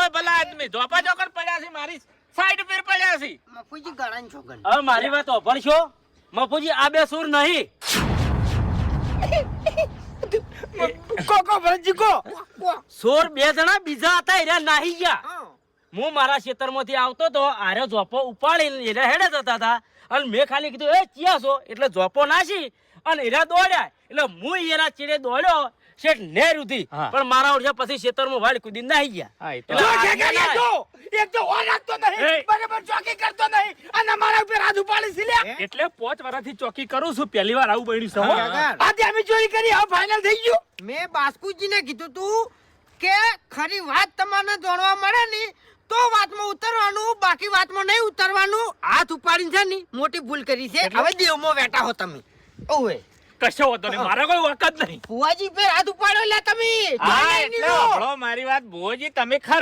હવે ભલા આદમી ધોપા ચોકર પડ્યા છે મારી સાઈડ પર પડ્યા છે મફુજી ગળાન છોકન હવે મારી વાત ઓભળશો મફુજી આ બે સુર નહીં કો ભરતજી કો સોર બે જણા બીજા હતા એરા નાહી ગયા હું મારા ખેતરમાંથી આવતો તો આરે જોપો ઉપાડીને એરા હેડે જતા હતા અને મેં ખાલી કીધું એ ચિયા છો એટલે જોપો નાસી અને એરા દોડ્યા એટલે હું એરા ચીડે દોડ્યો શેઠ નેર ઉધી પણ મારા ઓળખ્યા પછી ખેતરમાં વાળ કૂદી નાહી ગયા એક તો ઓર રાખતો નહીં બરાબર ચોકી કરતો નહીં અને મારા ઉપર હાથ ઉપાડી છે લ્યા એટલે 5 વર્ષથી ચોકી કરું છું પહેલી વાર આવું બન્યું છે આજે અમે ચોરી કરી હવે ફાઇનલ થઈ ગયું મેં બાસ્કુજીને કીધું તું કે ખરી વાત તમને જાણવા મળે ને તો વાતમાં ઉતરવાનું બાકી વાતમાં નહીં ઉતરવાનું હાથ ઉપાડીને છે ને મોટી ભૂલ કરી છે હવે દેવમાં બેઠા હો તમે ઓવે કશો હોતો નહીં મારા કોઈ વખત નહીં ફુવાજી પર હાથ ઉપાડ્યો લે તમે હા એટલે મારી વાત ભુવાજી તમે